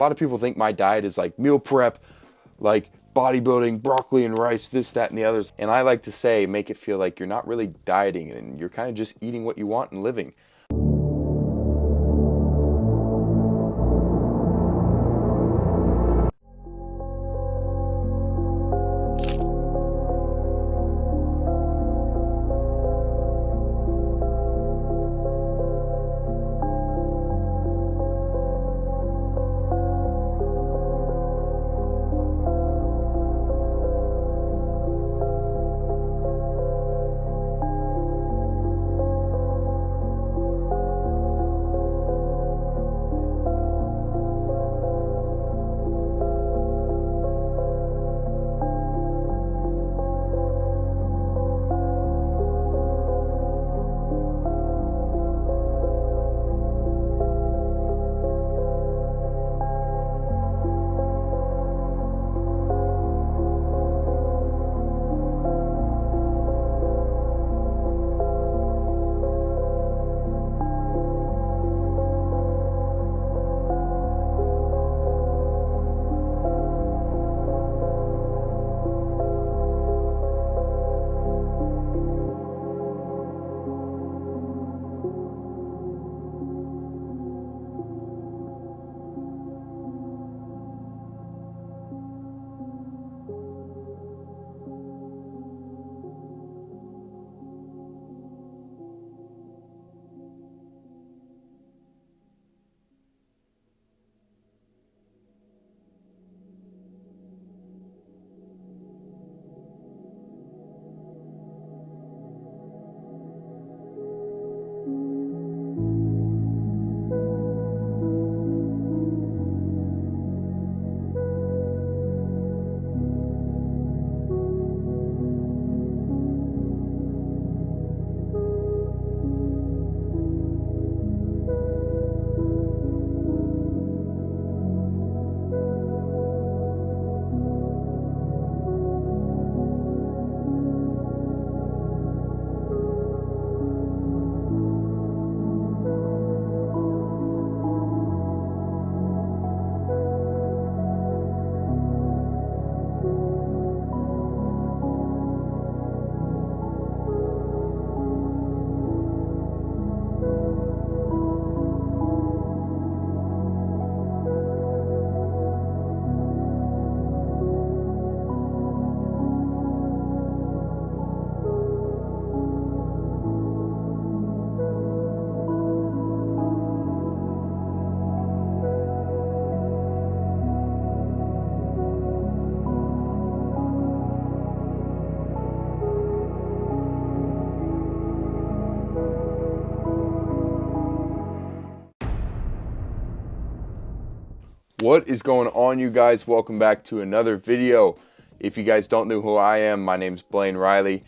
A lot of people think my diet is like meal prep, like bodybuilding, broccoli and rice, this, that, and the others. And I like to say, make it feel like you're not really dieting and you're kind of just eating what you want and living. What is going on, you guys? Welcome back to another video. If you guys don't know who I am, my name's Blaine Riley.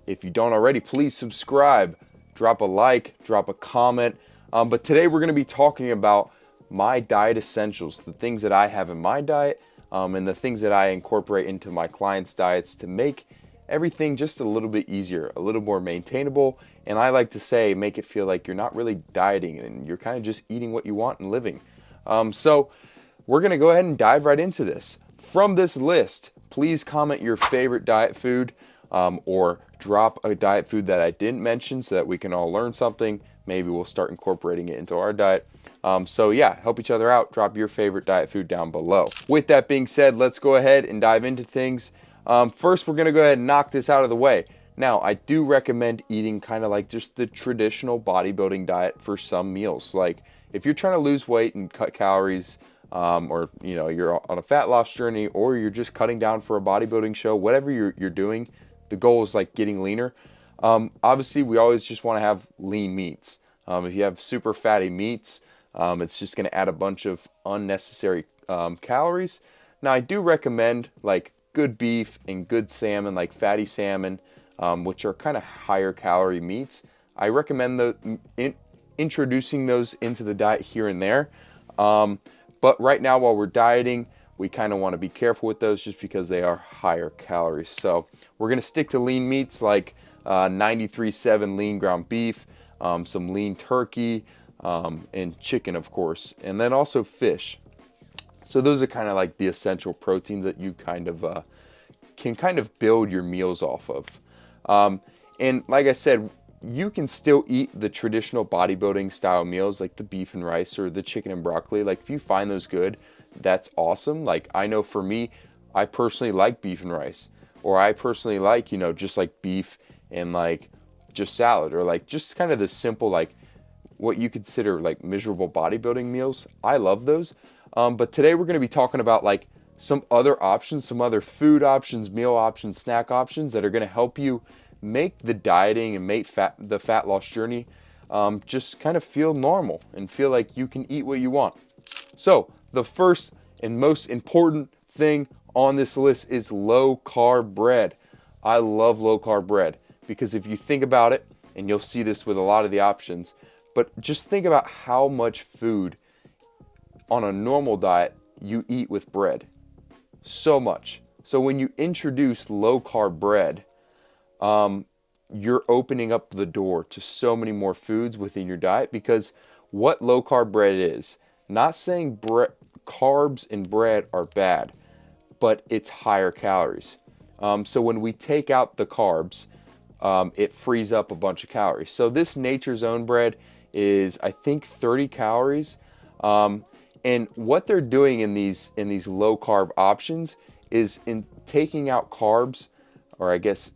If you don't already, please subscribe, drop a like, drop a comment. But today we're going to be talking about my diet essentials, the things that I have in my diet, and the things that I incorporate into my clients' diets to make everything just a little bit easier, a little more maintainable. And I like to say, make it feel like you're not really dieting and you're kind of just eating what you want and living. So we're going to go ahead and dive right into this. From this list, please comment your favorite diet food, or drop a diet food that I didn't mention so that we can all learn something. Maybe we'll start incorporating it into our diet. So yeah, help each other out. Drop your favorite diet food down below. With that being said, let's go ahead and dive into things. First, we're going to go ahead and knock this out of the way. Now, I do recommend eating kind of like just the traditional bodybuilding diet for some meals. Like if you're trying to lose weight and cut calories, or you're on a fat loss journey, or you're just cutting down for a bodybuilding show, whatever you're doing, the goal is like getting leaner. Obviously, we always just want to have lean meats. If you have super fatty meats, it's just going to add a bunch of unnecessary calories. Now, I do recommend like good beef and good salmon, like fatty salmon, which are kind of higher calorie meats. I recommend introducing those into the diet here and there. But right now, while we're dieting, we kind of want to be careful with those just because they are higher calories. So we're going to stick to lean meats like 93.7 lean ground beef, some lean turkey, and chicken, of course, and then also fish. So those are kind of like the essential proteins that you can kind of build your meals off of. And like I said, you can still eat the traditional bodybuilding style meals like the beef and rice or the chicken and broccoli. Like if you find those good, that's awesome. Like I know for me, I personally like beef and rice, or I personally like, just like beef and like just salad, or like just kind of the simple, like what you consider like miserable bodybuilding meals. I love those. But today we're going to be talking about like some other options, some other food options, meal options, snack options that are going to help you make the dieting and make the fat loss journey just kind of feel normal and feel like you can eat what you want. So the first and most important thing on this list is low carb bread. I love low carb bread because if you think about it, and you'll see this with a lot of the options, but just think about how much food on a normal diet you eat with bread. So much. So when you introduce low carb bread, you're opening up the door to so many more foods within your diet, because what low carb bread is, not saying carbs in bread are bad, but it's higher calories. So when we take out the carbs, it frees up a bunch of calories. So this Nature's Own bread is, I think, 30 calories. And what they're doing in these low carb options is in taking out carbs, or I guess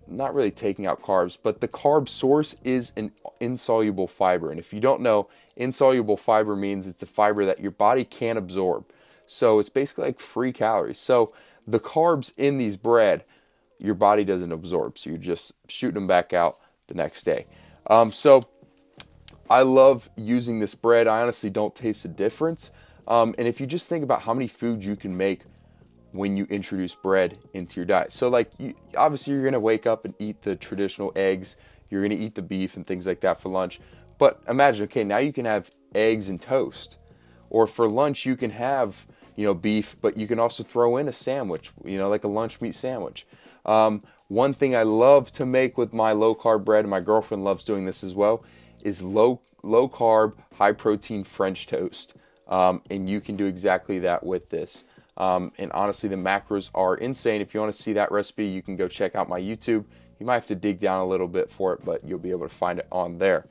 not really taking out carbs, but the carb source is an insoluble fiber. And if you don't know, insoluble fiber means it's a fiber that your body can't absorb. So it's basically like free calories. So the carbs in these bread, your body doesn't absorb. So you're just shooting them back out the next day. So I love using this bread. I honestly don't taste the difference. And if you just think about how many foods you can make when you introduce bread into your diet. So like, obviously you're going to wake up and eat the traditional eggs. You're going to eat the beef and things like that for lunch. But imagine, okay, now you can have eggs and toast. Or for lunch, you can have, beef, but you can also throw in a sandwich, like a lunch meat sandwich. One thing I love to make with my low carb bread, and my girlfriend loves doing this as well, is low carb, high protein French toast. And you can do exactly that with this. And honestly, the macros are insane. If you want to see that recipe, you can go check out my YouTube. You might have to dig down a little bit for it, but you'll be able to find it on there.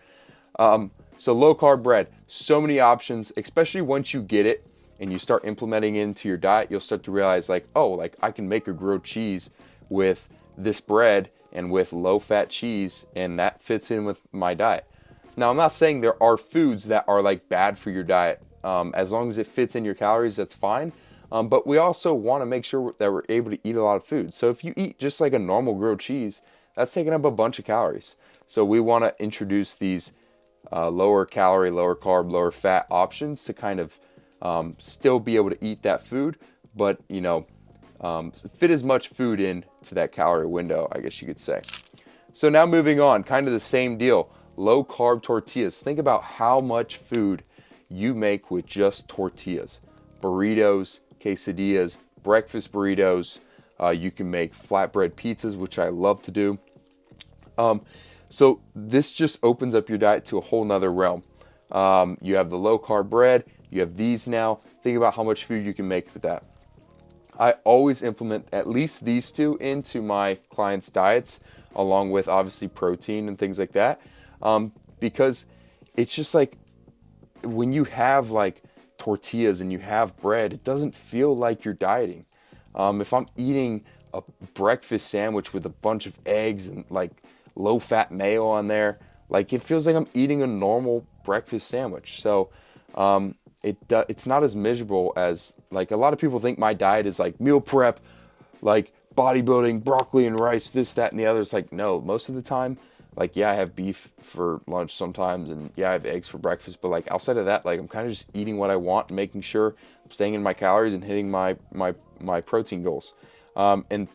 So low carb bread, so many options, especially once you get it and you start implementing it into your diet, you'll start to realize like, oh, like I can make a grilled cheese with this bread and with low fat cheese, and that fits in with my diet. Now, I'm not saying there are foods that are like bad for your diet. As long as it fits in your calories, that's fine. But we also want to make sure that we're able to eat a lot of food. So if you eat just like a normal grilled cheese, that's taking up a bunch of calories. So we want to introduce these lower calorie, lower carb, lower fat options to kind of still be able to eat that food, but fit as much food into that calorie window, I guess you could say. So now moving on, kind of the same deal, low carb tortillas. Think about how much food you make with just tortillas. Burritos, quesadillas, breakfast burritos. You can make flatbread pizzas, which I love to do. So this just opens up your diet to a whole nother realm. You have the low carb bread, you have these now. Think about how much food you can make with that. I always implement at least these two into my clients' diets, along with obviously protein and things like that. Because it's just like when you have like tortillas and you have bread, it doesn't feel like you're dieting. If I'm eating a breakfast sandwich with a bunch of eggs and like low fat mayo on there, like it feels like I'm eating a normal breakfast sandwich. So it's not as miserable as, like, a lot of people think my diet is like meal prep, like bodybuilding, broccoli and rice, this, that, and the other. It's like, no, most of the time, like, yeah, I have beef for lunch sometimes, and yeah, I have eggs for breakfast, but like outside of that, like I'm kind of just eating what I want and making sure I'm staying in my calories and hitting my protein goals. And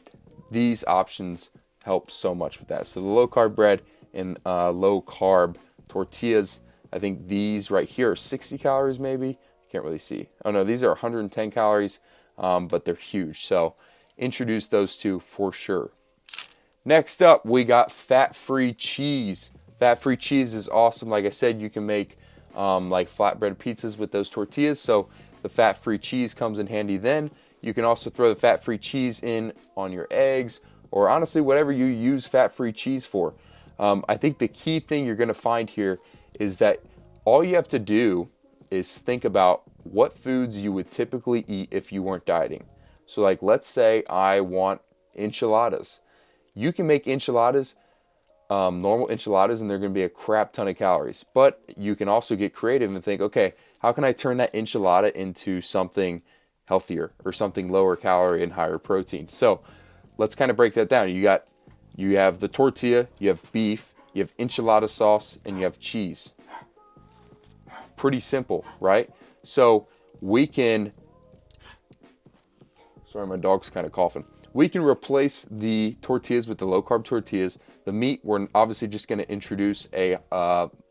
these options help so much with that. So the low carb bread and low carb tortillas, I think these right here are 60 calories maybe. Can't really see. Oh no, these are 110 calories, but they're huge. So introduce those two for sure. Next up, we got fat-free cheese. Fat-free cheese is awesome. Like I said, you can make like flatbread pizzas with those tortillas. So the fat-free cheese comes in handy then. You can also throw the fat-free cheese in on your eggs, or honestly whatever you use fat-free cheese for. I think the key thing you're going to find here is that all you have to do is think about what foods you would typically eat if you weren't dieting. So like, let's say I want enchiladas. You can make enchiladas, normal enchiladas, and they're going to be a crap ton of calories. But you can also get creative and think, okay, how can I turn that enchilada into something healthier or something lower calorie and higher protein? So let's kind of break that down. You have the tortilla, you have beef, you have enchilada sauce, and you have cheese. Pretty simple, right? So we can, sorry, my dog's kind of coughing. We can replace the tortillas with the low-carb tortillas. The meat, we're obviously just going to introduce a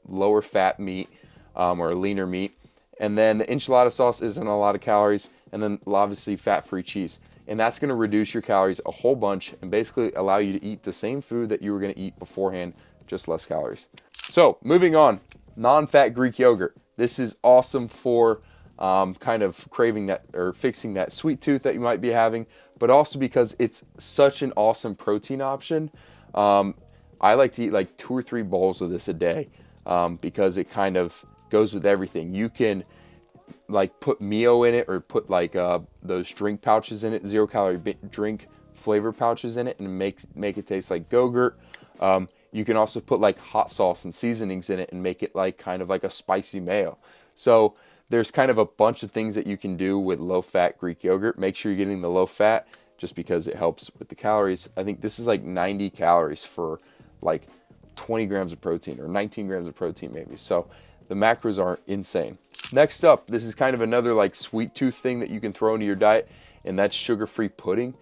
lower fat meat or a leaner meat. And then the enchilada sauce isn't a lot of calories. And then obviously fat-free cheese. And that's going to reduce your calories a whole bunch and basically allow you to eat the same food that you were going to eat beforehand, just less calories. So moving on, non-fat Greek yogurt. This is awesome for kind of craving that or fixing that sweet tooth that you might be having, but also because it's such an awesome protein option. I like to eat like 2 or 3 bowls of this a day because it kind of goes with everything. You can like put Mio in it or put like those drink pouches in it, 0 calorie drink flavor pouches in it, and make it taste like Go-Gurt. You can also put like hot sauce and seasonings in it and make it like kind of like a spicy mayo. So there's kind of a bunch of things that you can do with low-fat Greek yogurt. Make sure you're getting the low fat just because it helps with the calories. I think this is like 90 calories for like 20 grams of protein or 19 grams of protein maybe. So the macros are insane. Next up, this is kind of another like sweet tooth thing that you can throw into your diet, and that's sugar-free pudding.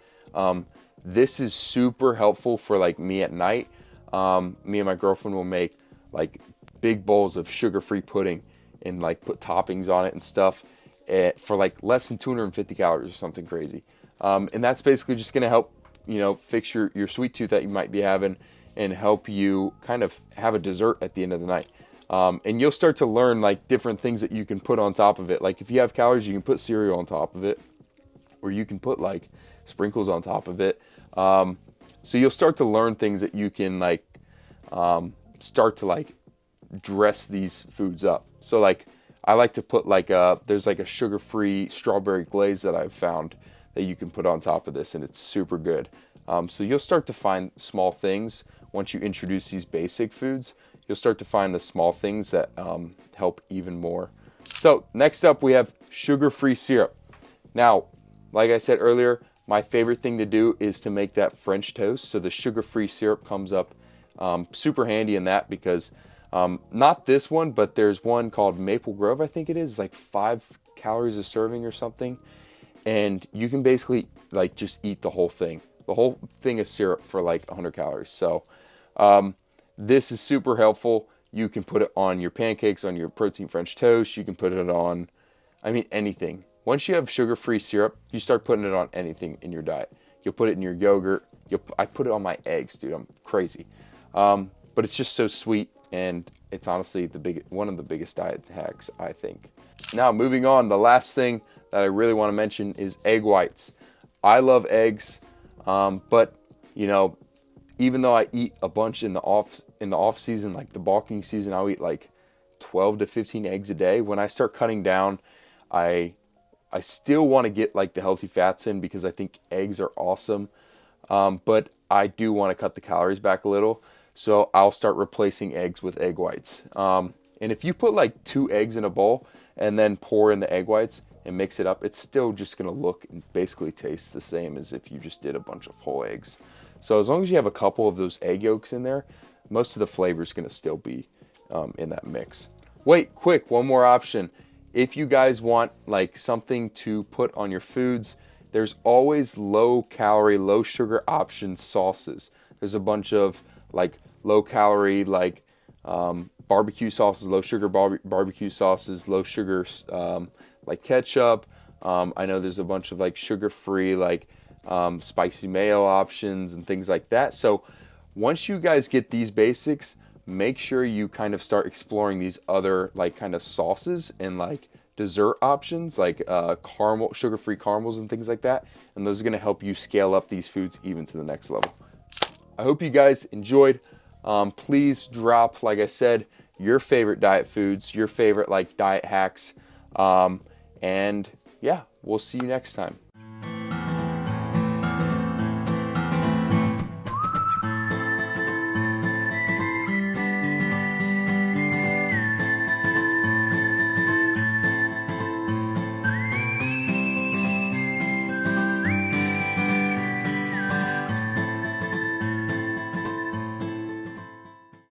This is super helpful for like me at night. Me and my girlfriend will make like big bowls of sugar-free pudding and like put toppings on it and stuff for like less than 250 calories or something crazy. And that's basically just going to help, you know, fix your sweet tooth that you might be having and help you kind of have a dessert at the end of the night. And you'll start to learn like different things that you can put on top of it. Like if you have calories, you can put cereal on top of it, or you can put like sprinkles on top of it. So you'll start to learn things that you can like start to like dress these foods up. So like I like to put like there's like a sugar-free strawberry glaze that I've found that you can put on top of this, and it's super good. So you'll start to find small things once you introduce these basic foods. You'll start to find the small things that help even more. So next up we have sugar-free syrup. Now, like I said earlier, my favorite thing to do is to make that French toast. So the sugar-free syrup comes up super handy in that because not this one, but there's one called Maple Grove, I think it is. It's like 5 calories a serving or something. And you can basically like just eat the whole thing. The whole thing is syrup for like 100 calories. So this is super helpful. You can put it on your pancakes, on your protein French toast. You can put it on, I mean, anything. Once you have sugar-free syrup, you start putting it on anything in your diet. You'll put it in your yogurt. I put it on my eggs, dude. I'm crazy. But it's just so sweet, and it's honestly one of the biggest diet hacks, I think. Now, moving on, the last thing that I really want to mention is egg whites. I love eggs, but you know, even though I eat a bunch in the off season, like the bulking season, I'll eat like 12 to 15 eggs a day. When I start cutting down, I still want to get like the healthy fats in because I think eggs are awesome. But I do want to cut the calories back a little. So I'll start replacing eggs with egg whites. And if you put like 2 eggs in a bowl and then pour in the egg whites and mix it up, it's still just going to look and basically taste the same as if you just did a bunch of whole eggs. So as long as you have a couple of those egg yolks in there, most of the flavor is going to still be in that mix. Wait, quick, one more option. If you guys want like something to put on your foods, there's always low calorie, low sugar option sauces. There's a bunch of like low calorie, like barbecue sauces, low sugar barbecue sauces, low sugar like ketchup. I know there's a bunch of like sugar-free, like spicy mayo options and things like that. So once you guys get these basics, make sure you kind of start exploring these other like kind of sauces and like dessert options like caramel, sugar-free caramels and things like that. And those are going to help you scale up these foods even to the next level. I hope you guys enjoyed. Please drop, like I said, your favorite diet foods, your favorite like diet hacks. And yeah, we'll see you next time.